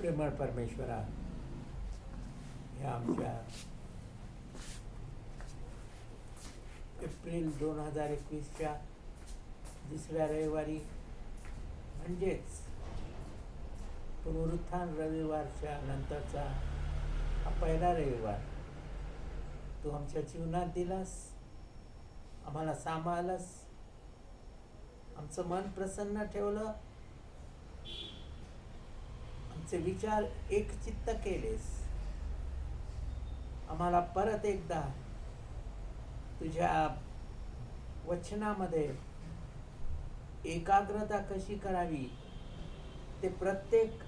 प्रेमळ परमेश्वरा, ह्या आमच्या एप्रिल 2021च्या दुसऱ्या रविवारी, म्हणजेच पुनरुत्थान रविवारच्या नंतरचा हा पहिला रविवार तू आमच्या जीवनात दिलास, आम्हाला सांभाळलंस, आमचं मन प्रसन्न ठेवलं, आमचे विचार एकचित्त केलेस, आम्हाला परत एकदा तुझ्या वचनामध्ये एकाग्रता कशी करावी ते प्रत्येक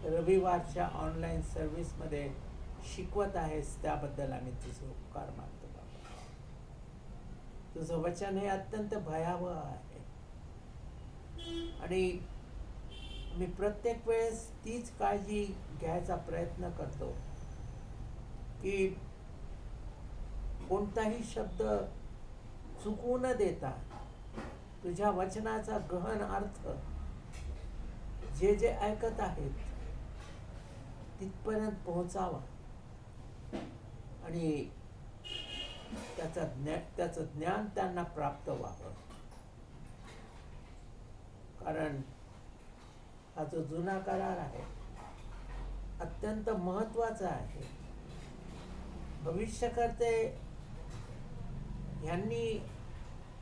रविवारच्या ऑनलाईन सर्व्हिसमध्ये शिकवत आहेस, त्याबद्दल आम्ही तुझे उपकार मानतो बाबा. तुझं वचन हे अत्यंत भयावह आहे आणि मी प्रत्येक वेळेस तीच काळजी घ्यायचा प्रयत्न करतो की कोणताही शब्द चुकवू न देता तुझ्या वचनाचा गहन अर्थ जे जे ऐकत आहेत तिथपर्यंत पोहोचावा आणि त्याचं ज्ञान त्यांना प्राप्त व्हावं. कारण हा जो जुना करार आहे अत्यंत महत्वाचा आहे. भविष्यकर्ते यांनी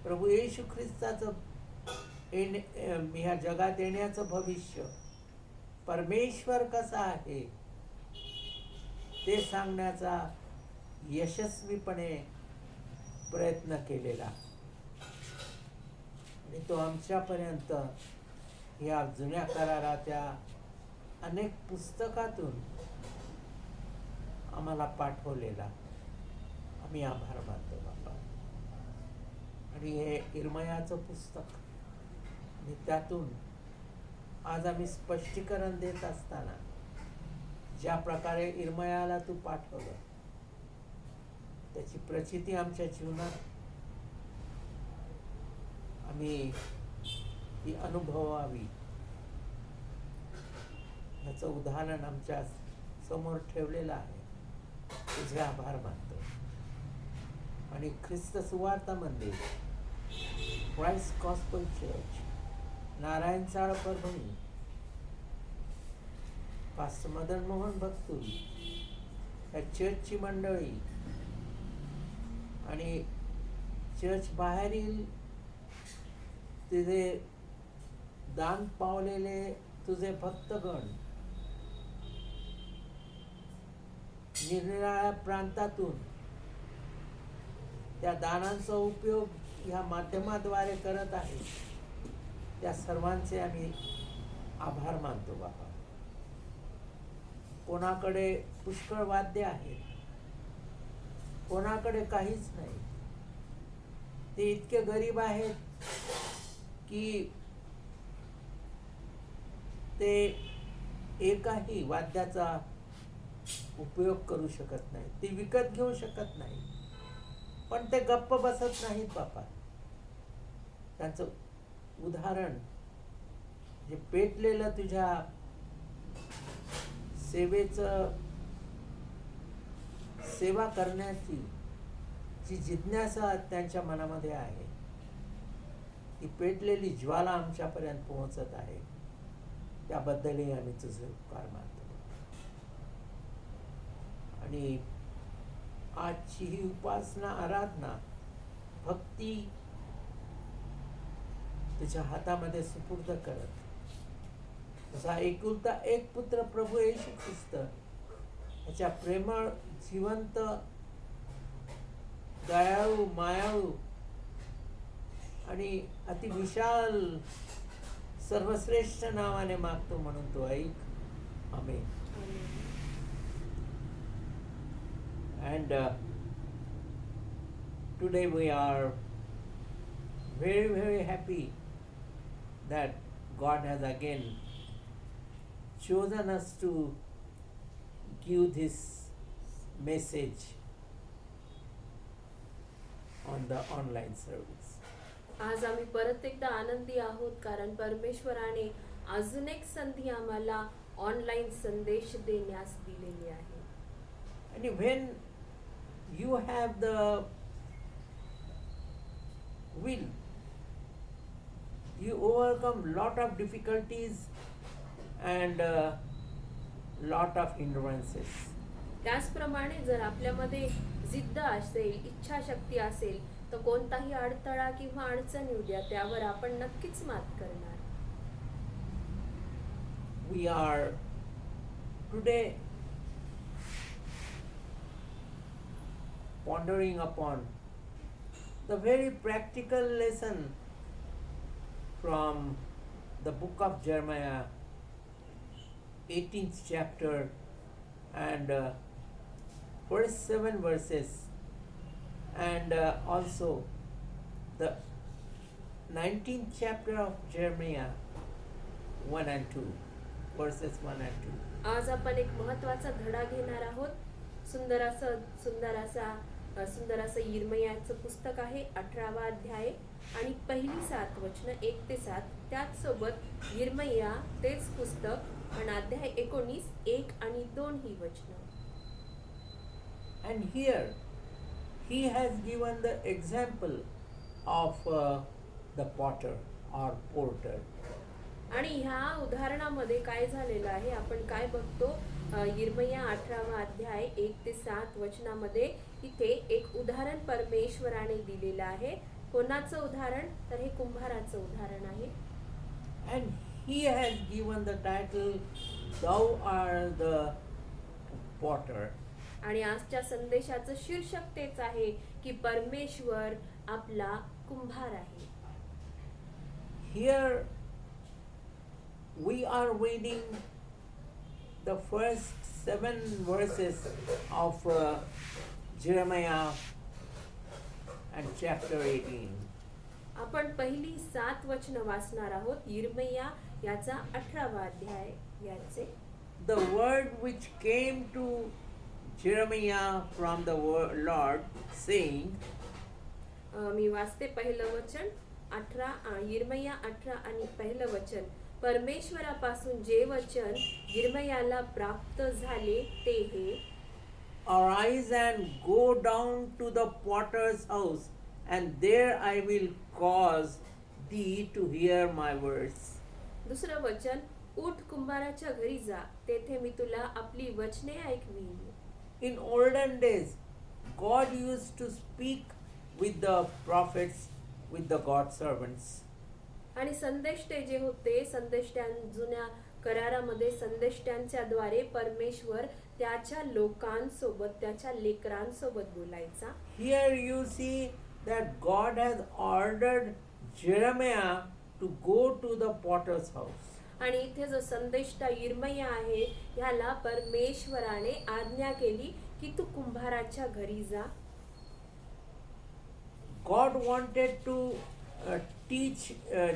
प्रभू येशू ख्रिस्ताचं ह्या जगात येण्याचं भविष्य, परमेश्वर कसा आहे ते सांगण्याचा यशस्वीपणे प्रयत्न केलेला आणि तो आमच्यापर्यंत या जुन्या कराराच्या अनेक पुस्तकातून आम्हाला पाठवलेला आम्ही आभार मानतो बाबा. आणि हे इर्मयाचं पुस्तक आणि त्यातून आज आम्ही स्पष्टीकरण देत असताना ज्या प्रकारे इर्मयाला तू पाठवलं त्याची प्रचिती आमच्या जीवनात आम्ही ती अनुभवावी याचं उदाहरण आमच्या समोर ठेवलेलं आहे. तुझे आभार मानतो. आणि ख्रिस्त सुवार्ता मंदिर, क्राइस्ट गॉस्पल चर्च, नारायण चाळ, परभणी, पास्टर मदन मोहन भक्तुल, या चर्चची मंडळी आणि चर्च बाहेरील तुझे दान पावलेले तुझे भक्तगण, निरनिराळ्या प्रांतातून त्या दानांचा उपयोग ह्या माध्यमाद्वारे करत आहे, त्या सर्वांचे आम्ही आभार मानतो बाबा. कोणाकडे पुष्कळ वाद्य आहेत, कोणाकडे काहीच नाही. ते इतके गरीब आहेत की ते एकाही वाद्याचा उपयोग करू शकत नाही, ते विकत घेऊ शकत नाही. पण ते गप्प बसत नाहीत बापा. त्यांचं उदाहरण जे पेटलेलं तुझ्या सेवा करण्याची जी जिज्ञासा त्यांच्या मनामध्ये आहे, ती पेटलेली ज्वाला आमच्यापर्यंत पोहोचत आहे, त्याबद्दलही आम्ही तुझे उपकार मानतो. आणि आजची ही उपासना, आराधना, भक्ती तुझ्या हातामध्ये सुपूर्द करत, तुझा एकुलता एक पुत्र प्रभू येशू ख्रिस्त याच्या प्रेमळ, जिवंत, दयाळू, मायाळू आणि अति विशाल सर्वश्रेष्ठ नावाने मागतो म्हणून तो ऐक. आमेन. And today we are very, very happy that God has again chosen us to give this message on the online service. आज आम्ही परत एकदा आनंदी आहोत कारण परमेश्वराने अजून एक संधी आम्हाला ऑनलाईन संदेश देण्यास दिलेले आहे. And when you have the will, you overcome lot of difficulties and lot of hindrances. त्याचप्रमाणे जर आपल्यामध्ये जिद्द असेल, इच्छाशक्ती असेल, तर कोणताही अडथळा किंवा अडचण येऊ द्या, त्यावर आपण नक्कीच मात करणार. We are today pondering upon the very practical lesson from the book of Jeremiah, 18th chapter and first 7 verses, and also the 19th chapter of Jeremiah 1 and 2, verses 1 and 2. आज आपण एक महत्त्वाचा धडा घेणार आहोत. सुंदर असं यिर्मयाचं पुस्तक आहे, 18वा अध्याय आणि पहिली 7 वचनं 1 ते 7. त्याचसोबत यिर्मया तेच पुस्तक आणि अध्याय 19 1 आणि 2 ही वचनं. And here he has given the example of the potter or porter. आणि ह्या उदाहरणामध्ये काय झालेलं आहे, आपण काय बघतो, यिर्मया 18वा अध्याय 1 ते 7 वचनामध्ये इथे एक उदाहरण परमेश्वराने दिलेलं आहे. कोणाचं उदाहरण? तर हे कुंभाराचं उदाहरण आहे. And he has given the title, Thou art the potter. आणि आजच्या संदेशाचं शीर्षक तेच आहे की परमेश्वर आपला कुंभार आहे. Here we are reading the first 7 verses of Jeremiah and chapter 18. आपण पहिली 7 वचनं वाचणार आहोत यिर्मया याचा 18वा अध्याय याचे. The word which came to Jeremiah from the Lord, saying, मी वाचते पहिलं वचन. 18 यिर्मया 18 आणि पहिलं वचन. परमेश्वरापासून जे वचन यिर्मयाला प्राप्त झाले ते हे, Arise and go down to the potter's house, and there I will cause thee to hear my words. दुसरं वचन, उठ कुंभाराच्या घरी जा, तेथे मी तुला आपली वचने ऐकवीन. In olden days, God used to speak with the prophets, with the God servants. आणि संदेष्टे जे होते, जुन्या करारामध्ये संदेष्ट्यांच्या द्वारे परमेश्वर त्याच्या लोकांसोबत, त्याच्या लेकरांसोबत बोलायचा. Here you see that God has ordered Jeremiah to go to the potter's house. आणि इथे जो संदेष्टा यिर्मया आहे, ह्याला परमेश्वराने आज्ञा केली की तू कुंभाराच्या घरी जा. God wanted to teach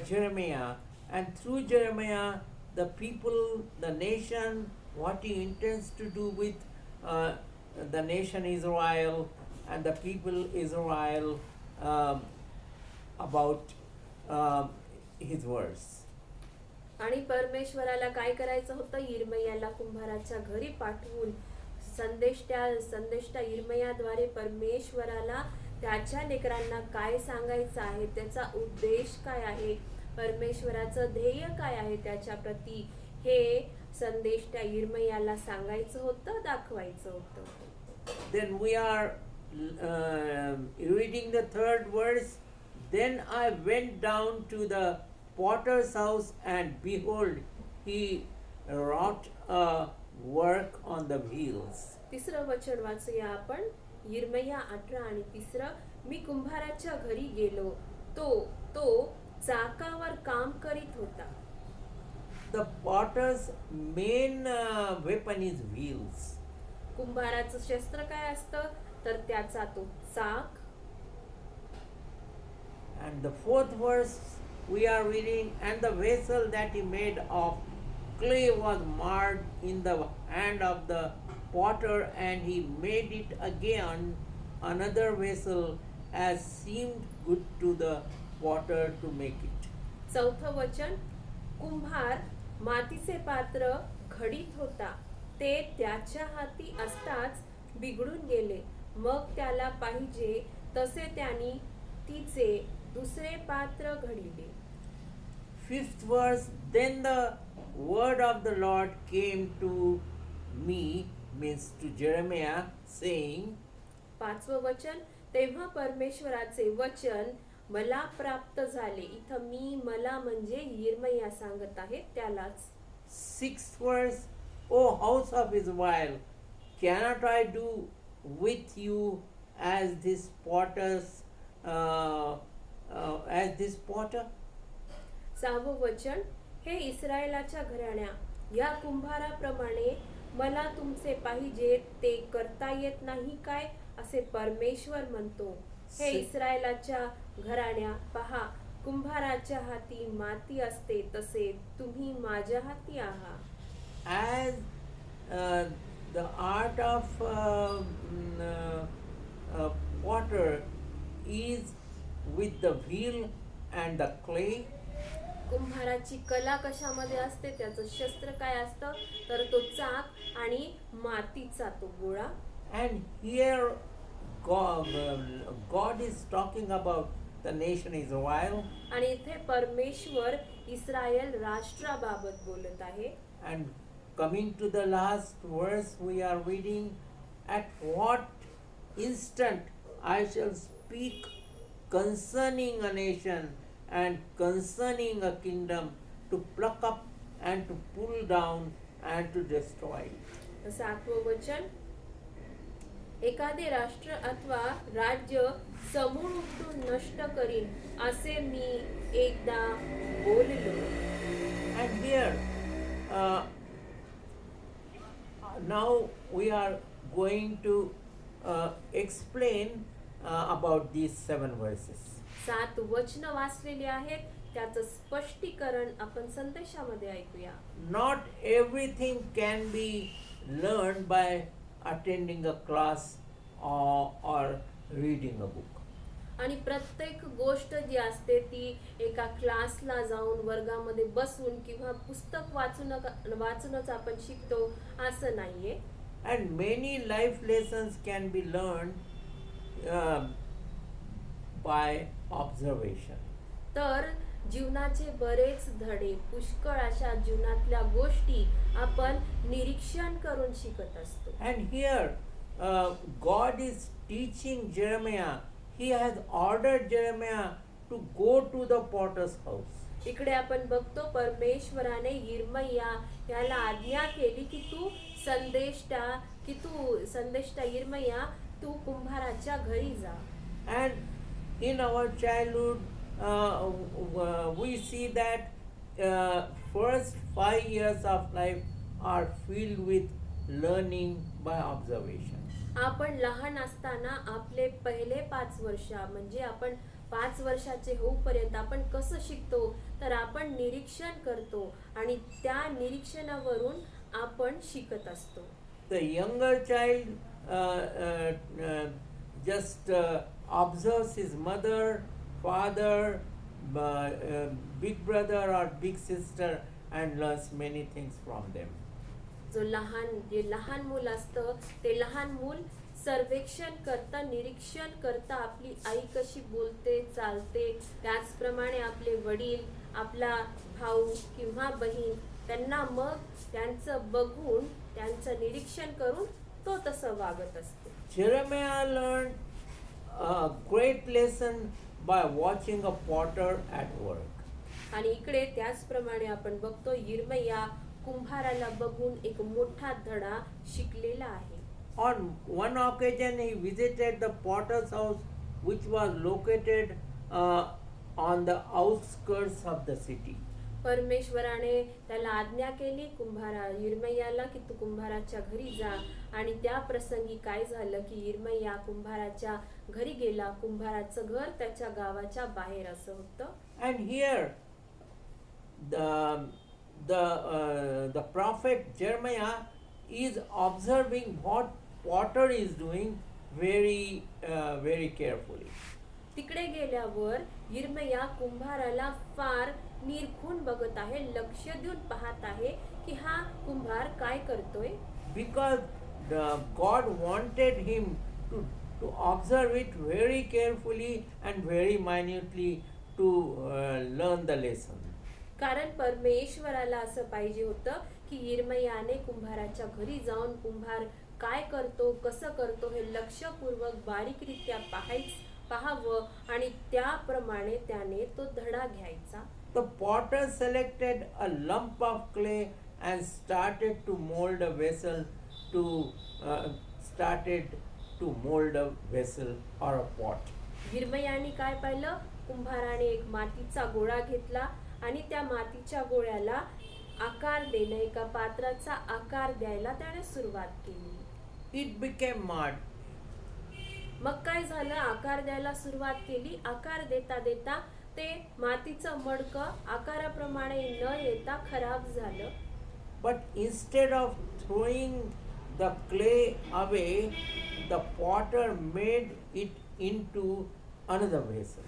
Jeremiah, and through Jeremiah the people, the nation, what he intends to do with the nation Israel and the people Israel about his words. आणि परमेश्वराला काय करायचं होतं, यिर्मयाला कुंभाराच्या घरी पाठवून संदेष्टा यिर्मयाद्वारे परमेश्वराला त्याच्या लेकरांना काय सांगायचं आहे, त्याचा उद्देश काय आहे, परमेश्वराचं ध्येय काय आहे त्याच्या प्रती, हे संदेष्टा यिर्मयाला सांगायचं होतं, दाखवायचं होतं. Then we are reading the 3rd verse. Then I went down to the potter's house, and behold, he wrought a work on the wheels. तिसरं वचन वाचूया आपण, यिर्मया 18 आणि 3. मी कुंभाराच्या घरी गेलो, तो चाकावर काम करीत होता. The potter's main weapon is wheels. कुंभाराचं शस्त्र काय असतं, तर त्याचा तो चाक. And the 4th verse we are reading, and the vessel that he made of clay was marred in the hand of the potter, and he made it again another vessel as seemed good to the potter to make it. चौथं वचन, कुंभार मातीचे पात्र घडीत होता ते त्याच्या हाती असताच बिघडून गेले. मग त्याला पाहिजे तसे त्याने तिचे दुसरे पात्र घडिले. Fifth verse, then the word of the Lord came to me, means to Jeremiah, saying, 5वं वचन, तेव्हा परमेश्वराचे वचन मला प्राप्त झाले. इथं मी मला म्हणजे यिर्मया सांगत आहे त्यालाच. Sixth verse, O house of Israel, cannot I do with you as this potter? 6वं वचन, हे इस्रायलाच्या घराण्या, या कुंभाराप्रमाणे मला तुमचे पाहिजे ते करता येत नाही काय, असे परमेश्वर म्हणतो. हे इस्रायलाच्या घराण्या, पहा, कुंभाराच्या हाती माती असते तसे तुम्ही माझ्या हाती आहात. As the art of potter is with the wheel and the clay, कुंभाराची कला कशामध्ये असते, त्याचं शस्त्र काय असतं, तर तो चाक आणि मातीचा तो गोळा. and here God is talking about the nation Israel, आणि इथे परमेश्वर इस्रायल राष्ट्राबाबत बोलत आहे. and coming to the last verse we are reading, at what instant I shall speak concerning a nation and concerning a kingdom, to pluck up and to pull down and to destroy. 7वं वचन, एखादे राष्ट्र अथवा राज्य समूळ उपटून नष्ट करीन असे मी एकदा बोललो. And here now we are going to explain about these 7 verses. 7 वचन वाचलेली आहेत, त्याचं स्पष्टीकरण आपण संदेशामध्ये ऐकूया. Not everything can be learned by attending a class or reading a book. आणि प्रत्येक गोष्ट जी असते ती एका क्लासला जाऊन वर्गामध्ये बसून किंवा पुस्तक वाचूनच आपण शिकतो असं नाहीये. And many life lessons can be learned by observation. तर जीवनाचे बरेच धडे, पुष्कळ अशा जीवनातल्या गोष्टी आपण निरीक्षण करून शिकत असतो. And here God is teaching Jeremiah. He has ordered Jeremiah to go to the potter's house. इकडे आपण बघतो परमेश्वराने यिर्मया याला आज्ञा केली की तू संदेष्टा यिर्मया, तू कुंभाराच्या घरी जा. And in our childhood we see that first 5 years of life are filled with learning by observation. आपण लहान असताना आपले पहिले 5 वर्ष म्हणजे आपण 5 वर्षाचे होऊपर्यंत आपण कसं शिकतो, तर आपण निरीक्षण करतो आणि त्या निरीक्षणावरून आपण शिकत असतो. The younger child just observes his mother, father, big brother or big sister and learns many things from them. जे लहान मूल असतं ते लहान मूल सर्वेक्षण करता, निरीक्षण करता आपली आई कशी बोलते चालते, त्याचप्रमाणे आपले वडील, आपला भाऊ किंवा बहीण, त्यांना मग त्यांचं बघून त्यांचं निरीक्षण करून तो तसं वागत असतो. Jeremiah learned a great lesson by watching a potter at work. आणि इकडे त्याचप्रमाणे आपण बघतो यिर्मया कुंभाराला बघून एक मोठा धडा शिकलेला आहे. On one occasion he visited the potter's house which was located on the outskirts of the city. परमेश्वराने त्याला आज्ञा केली यिर्मयाला की तू कुंभाराच्या घरी जा, आणि त्या प्रसंगी काय झालं की यिर्मया कुंभाराच्या घरी गेला. कुंभाराचं घर त्याच्या गावाच्या बाहेर असं होतं. And here the prophet Jeremiah is observing what potter is doing very carefully. तिकडे गेल्यावर यिर्मया कुंभाराला फार निरखून बघत आहे, लक्ष देऊन पाहत आहे की हा कुंभार काय करतोय? Because God wanted him to observe it very carefully and very minutely to learn the lesson. कारण परमेश्वराला असं पाहिजे होतं की यिर्मयाने कुंभाराच्या घरी जाऊन कुंभार काय करतो, कसं करतो हे लक्षपूर्वक बारीकरित्या पाहावं आणि त्याप्रमाणे त्याने तो धडा घ्यायचा. The potter selected a lump of clay and started to mold a vessel or a pot. यिर्मयाने काय पाहिलं? कुंभाराने एक मातीचा गोळा घेतला आणि त्या मातीच्या गोळ्याला आकार देणं, एका पात्राचा आकार द्यायला त्याने सुरुवात केली. It became mud. मग काय झालं? आकार द्यायला सुरुवात केली. आकार देता देता ते मातीचं मडकं आकाराप्रमाणे न येता खराब झालं. But instead of throwing the clay away, the potter made it into another vessel.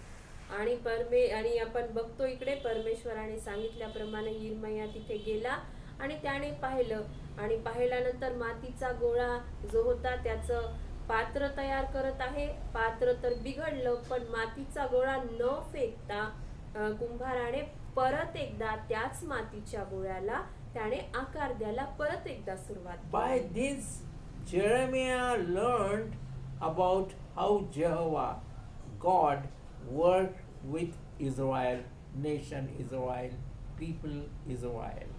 आणि आपण बघतो इकडे परमेश्वराने सांगितल्याप्रमाणे यिर्मया तिथे गेला आणि त्याने पाहिल्यानंतर मातीचा गोळा जो होता त्याचं पात्र तयार करत आहे. पात्र तर बिघडलं, पण मातीचा गोळा न फेकता कुंभाराने परत एकदा त्याच मातीच्या गोळ्याला त्याने आकार द्यायला परत एकदा सुरुवात केली. By this, Jeremiah learned about how Jehovah, God, worked with Israel, nation Israel, people Israel.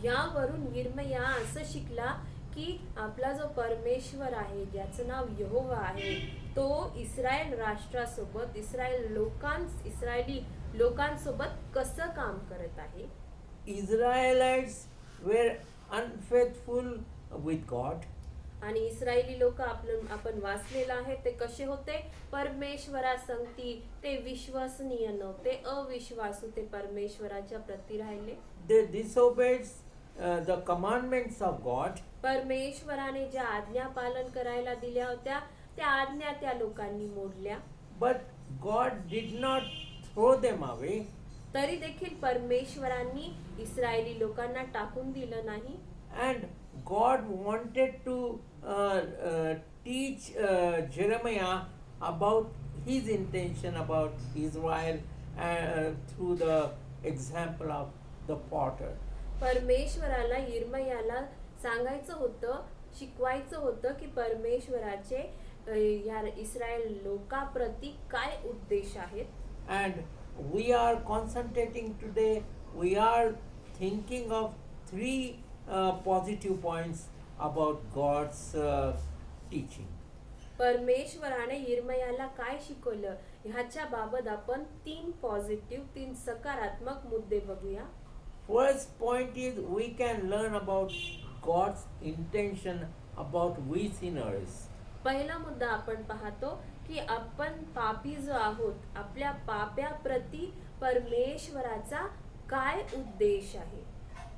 यावरून यिर्मया असं शिकला की आपला जो परमेश्वर आहे, ज्याचं नाव यहोवा आहे, तो इस्रायल राष्ट्रासोबत इस्रायली लोकांसोबत कसं काम करत आहे. Israelites were unfaithful with God. आणि इस्रायली लोक आपण वाचलेलं आहे ते कसे होते? परमेश्वरासंगती ते विश्वसनीय नव्हते, अविश्वासू ते परमेश्वराच्या प्रती राहिले. They disobeyed the commandments of God. परमेश्वराने ज्या आज्ञा पालन करायला दिल्या होत्या त्या आज्ञा त्या लोकांनी मोडल्या. But God did not throw them away. तरी देखील परमेश्वरांनी इस्रायली लोकांना टाकून दिलं नाही. And God wanted to teach Jeremiah about his intention about Israel through the example of the potter. परमेश्वराला यिर्मयाला सांगायचं होतं, शिकवायचं होतं की परमेश्वराचे या इस्रायल लोकांप्रती काय उद्देश आहेत. And we are concentrating today, we are thinking of three positive points about God's teaching. परमेश्वराने यिर्मयाला काय शिकवलं ह्याच्या बाबत आपण तीन सकारात्मक मुद्दे बघूया. First point is we can learn about God's intention about we sinners. पहिला मुद्दा आपण पाहतो की आपण पापी जो आहोत, आपल्या पाप्याप्रती परमेश्वराचा काय उद्देश आहे.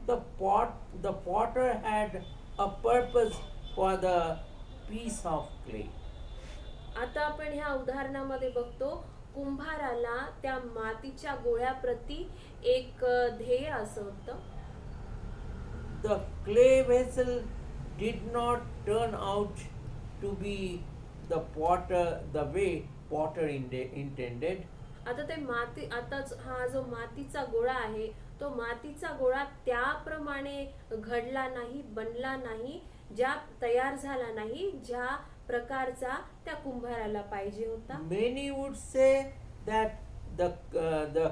The potter had a purpose for the piece of clay. आता आपण ह्या उदाहरणामध्ये बघतो कुंभाराला त्या मातीच्या गोळ्याप्रती एक ध्येय असं होतं. The clay vessel did not turn out to be the way potter intended. आता हा जो मातीचा गोळा आहे तो मातीचा गोळा त्याप्रमाणे घडला नाही, बनला नाही, तयार झाला नाही ज्या प्रकारचा त्या कुंभाराला पाहिजे होता. Many would say that the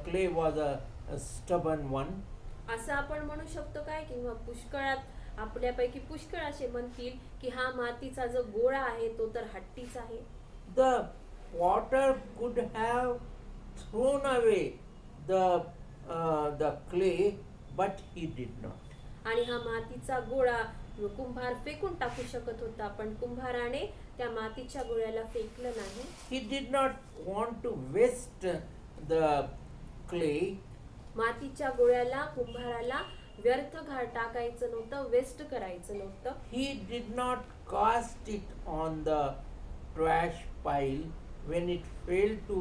clay was a stubborn one. असं आपण म्हणू शकतो काय, किंवा पुष्कळात आपल्यापैकी पुष्कळ असे म्हणतील की हा मातीचा जो गोळा आहे तो तर हट्टीच आहे. The potter could have thrown away the clay, but he did not. आणि हा मातीचा गोळा कुंभार फेकून टाकू शकत होता, पण कुंभाराने त्या मातीच्या गोळ्याला फेकलं नाही. He did not want to waste the clay. मातीच्या गोळ्याला कुंभाराला व्यर्थ टाकायचं नव्हतं, वेस्ट करायचं नव्हतं. He did not cast it on the trash pile when it failed to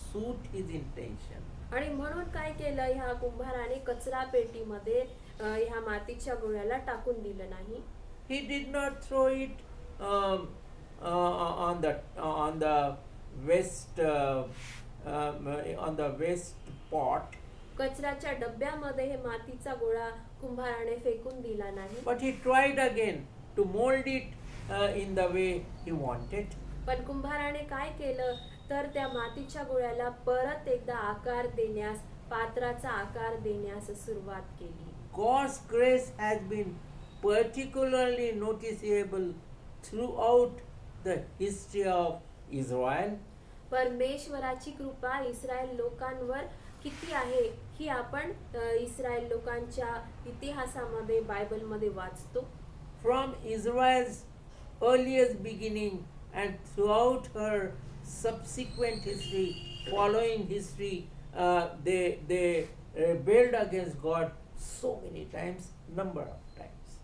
suit his intention. आणि म्हणून काय केलं ह्या कुंभाराने, कचरा पेटीमध्ये ह्या मातीच्या गोळ्याला टाकून दिलं नाही. He did not throw it on the waste on the waste pot, कचऱ्याच्या डब्यामध्ये हे मातीचा गोळा कुंभाराने फेकून दिला नाही. but he tried again to mold it in the way he wanted. पण कुंभाराने काय केलं तर त्या मातीच्या गोळ्याला परत एकदा आकार देण्यास, पात्राचा आकार देण्यास सुरुवात केली. God's grace has been particularly noticeable throughout the history of Israel. परमेश्वराची कृपा इस्रायल लोकांवर किती आहे ही आपण इस्रायल लोकांच्या इतिहासामध्ये बायबलमध्ये वाचतो. From Israel's earliest beginning and throughout her subsequent history, following history, they rebelled against God so many times, number of times.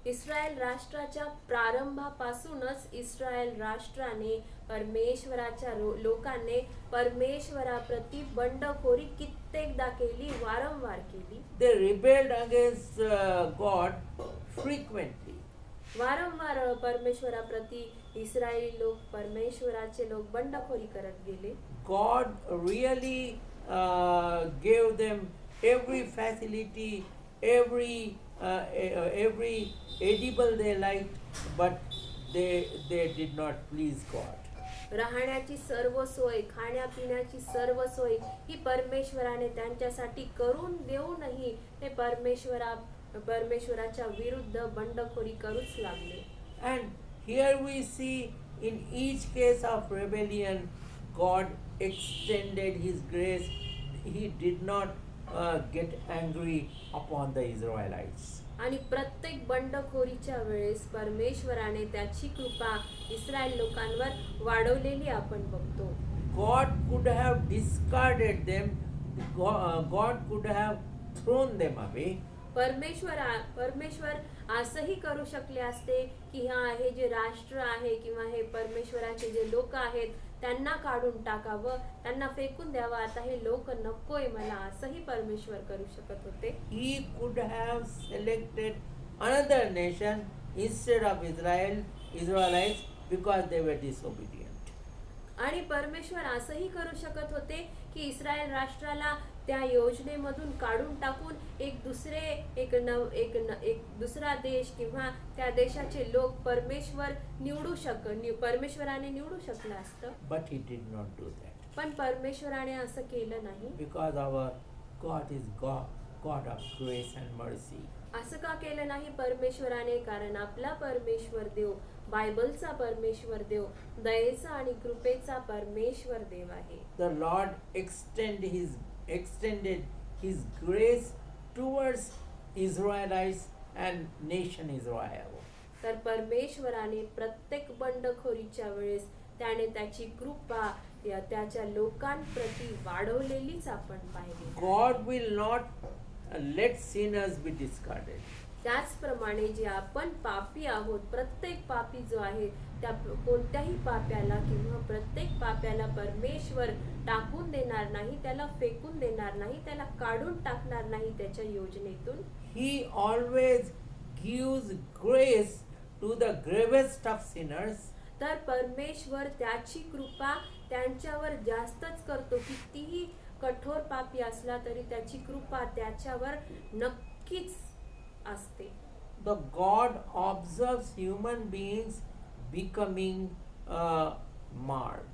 Israel राष्ट्राच्या प्रारंभापासूनच इस्रायल राष्ट्राने परमेश्वराच्या लोकांनी परमेश्वराप्रती बंडखोरी कित्येकदा केली, वारंवार केली. They rebelled against God frequently. वारंवार परमेश्वराप्रती इस्रायली लोक, परमेश्वराचे लोक बंडखोरी करत गेले. God really gave them every facility, every edible they liked, but they did not please God. राहण्याची सर्व सोय, खाण्यापिण्याची सर्व सोय ही परमेश्वराने त्यांच्यासाठी करून देऊनही ते परमेश्वराच्या विरुद्ध बंडखोरी करूच लागले. And here we see in each case of rebellion, God extended His grace. He did not get angry upon the Israelites. आणि प्रत्येक बंडखोरीच्या वेळेस परमेश्वराने त्याची कृपा इस्रायल लोकांवर वाढवलेली आपण बघतो. God could have discarded them. God could have thrown them away. परमेश्वर असंही करू शकले असते की हे जे राष्ट्र आहे किंवा हे परमेश्वराचे जे लोक आहेत त्यांना काढून टाकावं, त्यांना फेकून द्यावं, आता हे लोक नकोय मला, असंही परमेश्वर करू शकत होते. He could have selected another nation instead of Israelites because they were disobedient. आणि परमेश्वर असंही करू शकत होते की इस्रायल राष्ट्राला त्या योजनेमधून काढून टाकून एक दुसरा देश किंवा त्या देशाचे लोक परमेश्वराने निवडू शकलं असतं. But He did not do that. पण परमेश्वराने असं केलं नाही. Because our God is God of grace and mercy. असं का केलं नाही परमेश्वराने? कारण आपला परमेश्वर देव, बायबलचा परमेश्वर देव, दयेचा आणि कृपेचा परमेश्वर देव आहे. The Lord extended His grace towards Israelites and nation Israel. तर परमेश्वराने प्रत्येक बंडखोरीच्या वेळेस त्याने त्याची कृपा त्याच्या लोकांप्रती वाढवलेलीच आपण पाहिली. God will not let sinners be discarded. त्याचप्रमाणे जे आपण पापी आहोत, प्रत्येक पापी जो आहे त्या कोणत्याही पाप्याला किंवा प्रत्येक पाप्याला परमेश्वर टाकून देणार नाही, त्याला फेकून देणार नाही, त्याला काढून टाकणार नाही त्याच्या योजनेतून. He always gives grace to the gravest of sinners. तर परमेश्वर त्याची कृपा त्यांच्यावर जास्तच करतो. कितीही कठोर पापी असला तरी त्याची कृपा त्याच्यावर नक्कीच असते. The God observes human beings becoming marred.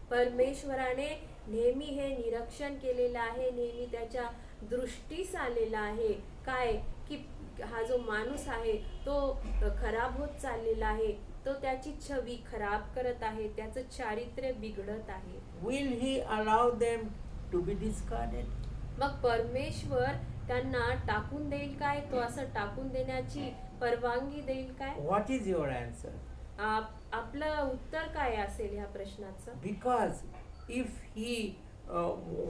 परमेश्वराने नेहमी हे निरीक्षण केलेलं आहे, नेहमी त्याच्या दृष्टीस आलेला आहे काय की हा जो माणूस आहे तो खराब होत चाललेला आहे, तो त्याची छवी खराब करत आहे, त्याचं चारित्र्य बिघडत आहे. Will He allow them to be discarded? मग परमेश्वर त्यांना टाकून देईल काय? तो असं टाकून देण्याची परवानगी देईल काय? What is your answer? आपलं उत्तर काय असेल ह्या प्रश्नाचं? Because if He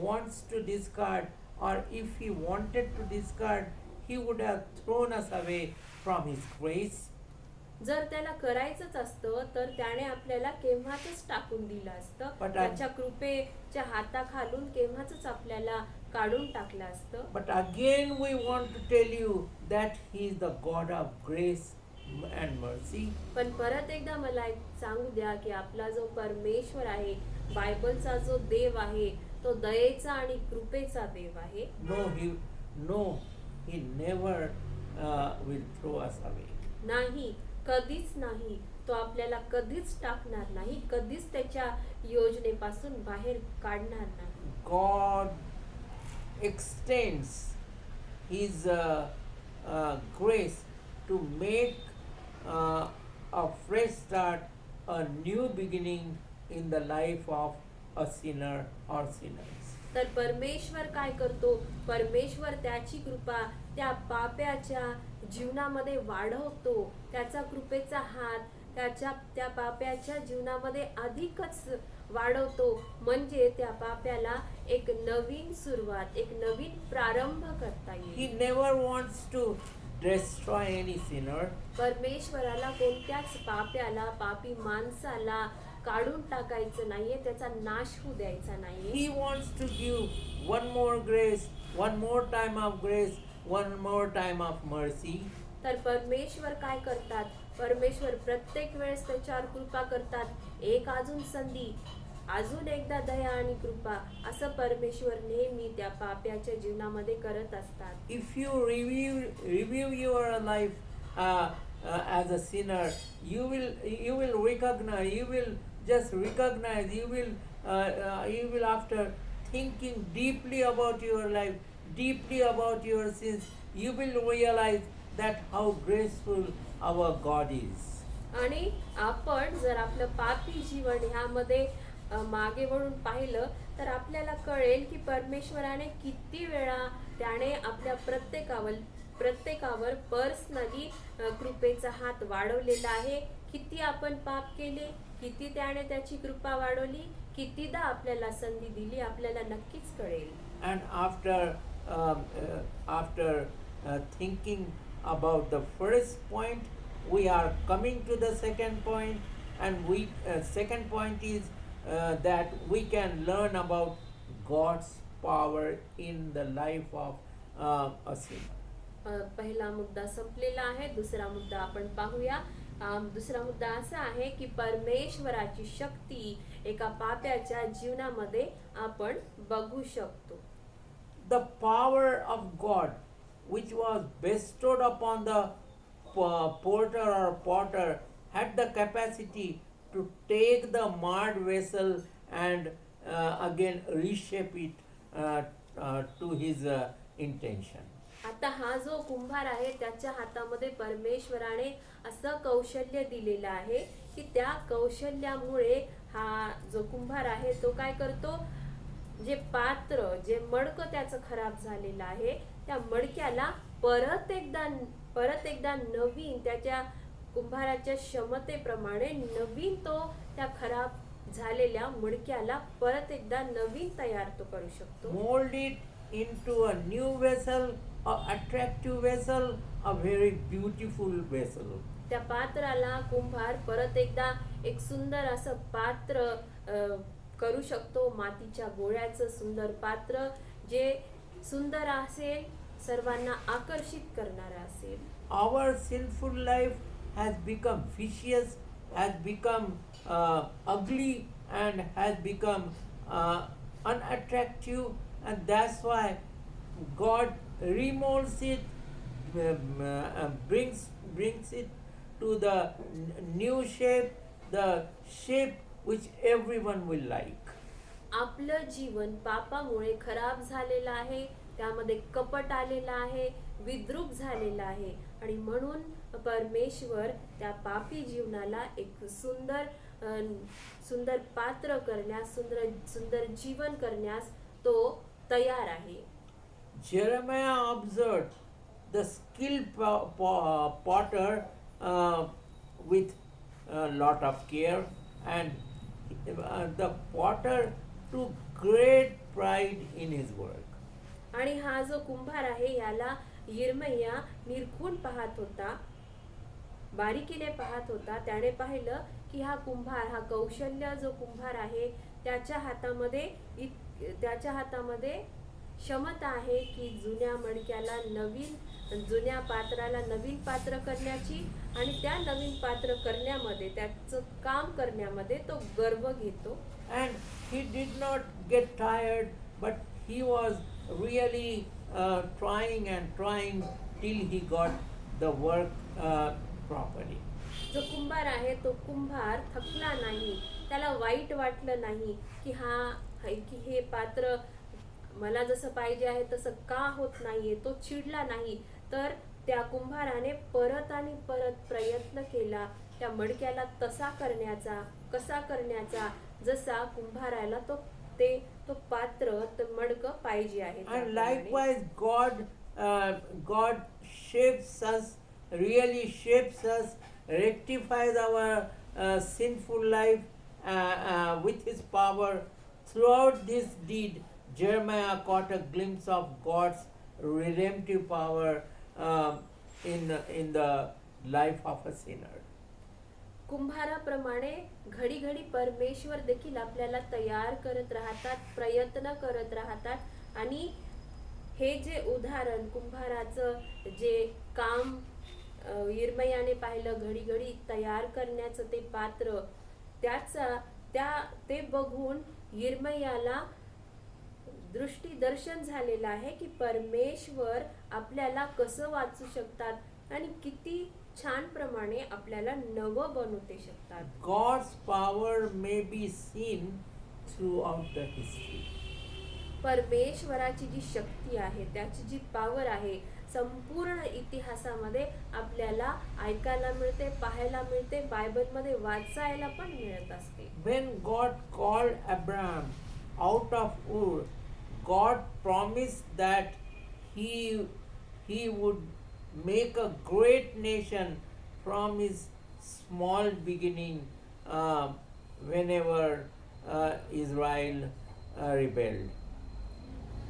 wants to discard, or if He wanted to discard, He would have thrown us away from His grace. जर त्याला करायचंच असतं तर त्याने आपल्याला केव्हाच टाकून दिलं असतं. But त्याच्या कृपेच्या हाताखालून केव्हाच आपल्याला काढून टाकलं असतं. But again we want to tell you that He is the God of grace and mercy. पण परत एकदा मला एक सांगू द्या की आपला जो परमेश्वर आहे, बायबलचा जो देव आहे, तो दयेचा आणि कृपेचा देव आहे. No, He never will throw us away. नाही, कधीच नाही. तो आपल्याला कधीच टाकणार नाही, कधीच त्याच्या योजनेपासून बाहेर काढणार नाही. God extends His grace to make a fresh start, a new beginning in the life of a sinner or sinners. तर परमेश्वर काय करतो? परमेश्वर त्याची कृपा त्या पाप्याच्या जीवनामध्ये वाढवतो. त्याचा कृपेचा हात त्या पाप्याच्या जीवनामध्ये अधिकच वाढवतो, म्हणजे त्या पाप्याला एक नवीन सुरुवात, एक नवीन प्रारंभ करता येईल. He never wants to destroy any sinner. परमेश्वराला कोणत्याच पाप्याला, पापी माणसाला काढून टाकायचं नाहीये, त्याचा नाश होऊ द्यायचा नाहीये. He wants to give one more grace, one more time of grace, one more time of mercy. तर परमेश्वर काय करतात? परमेश्वर प्रत्येक वेळेस त्याच्यावर कृपा करतात. एक अजून संधी, अजून एकदा दया आणि कृपा, असं परमेश्वर नेहमी त्या पाप्याच्या जीवनामध्ये करत असतात. If you review your life as a sinner, you will recognize, you will after thinking deeply about your life, deeply about your sins, you will realize that how graceful our God is. आणि आपण जर आपलं पापी जीवन ह्यामध्ये मागे वळून पाहिलं तर आपल्याला कळेल की परमेश्वराने किती वेळा त्याने आपल्या प्रत्येकावर पर्सनली कृपेचा हात वाढवलेला आहे. किती आपण पाप केले, किती त्याने त्याची कृपा वाढवली, कितीदा आपल्याला संधी दिली, आपल्याला नक्कीच कळेल. And after thinking about the first point, we are coming to the second point, and second point is that we can learn about God's power in the life of a sinner. पहिला मुद्दा संपलेला आहे. दुसरा मुद्दा आपण पाहूया. दुसरा मुद्दा असा आहे की परमेश्वराची शक्ती एका पाप्याच्या जीवनामध्ये आपण बघू शकतो. The power of God, which was bestowed upon the porter or potter, had the capacity to take the marred vessel and again reshape it to his intention. आता हा जो कुंभार आहे त्याच्या हातामध्ये परमेश्वराने असं कौशल्य दिलेलं आहे की त्या कौशल्यामुळे हा जो कुंभार आहे तो काय करतो, जे पात्र, जे मडकं त्याचं खराब झालेलं आहे त्या मडक्याला परत एकदा नवीन, त्याच्या कुंभाराच्या क्षमतेप्रमाणे नवीन तो त्या खराब झालेल्या मडक्याला परत एकदा नवीन तयार तो करू शकतो. Mold it into a new vessel, a attractive vessel, a very beautiful vessel. त्या पात्राला कुंभार परत एकदा एक सुंदर असं पात्र करू शकतो, मातीच्या गोळ्याचं सुंदर पात्र, जे सुंदर असेल, सर्वांना आकर्षित करणारं असेल. Our sinful life has become vicious, has become ugly, and has become unattractive, and that's why God remolds it, brings it to the new shape, the shape which everyone will like. आपलं जीवन पापामुळे खराब झालेलं आहे, त्यामध्ये कपट आलेलं आहे, विद्रूप झालेलं आहे, आणि म्हणून परमेश्वर त्या पापी जीवनाला एक सुंदर पात्र करण्यास, सुंदर जीवन करण्यास तो तयार आहे. Jeremiah observed the skilled potter with a lot of care, and the potter took great pride in his work. आणि हा जो कुंभार आहे याला यिर्मया निरखून पाहत होता, बारीकीने पाहत होता. त्याने पाहिलं की हा कुंभार, हा कौशल्य जो कुंभार आहे त्याच्या हातामध्ये क्षमता आहे की जुन्या पात्राला नवीन पात्र करण्याची आणि त्या नवीन पात्र करण्यामध्ये त्याचं काम करण्यामध्ये तो गर्व घेतो. And he did not get tired, but he was really trying and trying till he got the work properly. जो कुंभार आहे तो कुंभार थकला नाही, त्याला वाईट वाटलं नाही की की हे पात्र मला जसं पाहिजे आहे तसं का होत नाहीये, तो चिडला नाही. तर त्या कुंभाराने परत आणि परत प्रयत्न केला त्या मडक्याला तसा करण्याचा, कसा करण्याचा जसा कुंभाराला तो पात्र ते मडकं पाहिजे आहे. And त्याप्रमाणे. likewise, God shapes us, really shapes us, rectifies our sinful life with His power. Throughout this deed, Jeremiah caught a glimpse of God's redemptive power in the life of a sinner. कुंभाराप्रमाणे घडी घडी परमेश्वर देखील आपल्याला तयार करत राहतात, प्रयत्न करत राहतात. आणि हे जे उदाहरण कुंभाराचं जे काम यिर्मयाने पाहिलं, घडी घडी तयार करण्याचं ते पात्र, ते बघून यिर्मयाला दृष्टीदर्शन झालेलं आहे की परमेश्वर आपल्याला कसं वाचू शकतात आणि किती छान प्रमाणे आपल्याला नवं बनवते शकतात. God's power may be seen throughout the history. परमेश्वराची जी शक्ती आहे, त्याची जी पॉवर आहे, संपूर्ण इतिहासामध्ये आपल्याला ऐकायला मिळते, पाहायला मिळते, बायबलमध्ये वाचायला पण मिळत असते. When God called Abraham out of Ur, God promised that he would make a great nation from his small beginning whenever Israel rebelled.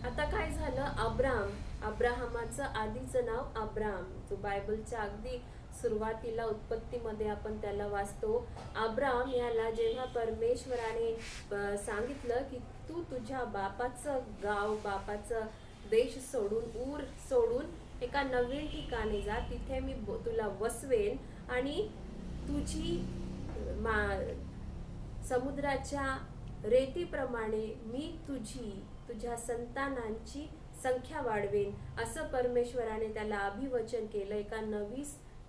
आता काय झालं, अब्राहमाचं आधीचं नाव अब्राम, जो बायबलच्या अगदी सुरुवातीला उत्पत्तीमध्ये आपण त्याला वाचतो. अब्राम याला जेव्हा परमेश्वराने सांगितलं की तू तुझ्या बापाचं गाव, बापाचं देश सोडून, ऊर सोडून एका नवीन ठिकाणी जा, तिथे मी तुला वसवेन आणि तुझी समुद्राच्या रेतीप्रमाणे मी तुझ्या संतानांची संख्या वाढवेन, असं परमेश्वराने त्याला अभिवचन केलं. एका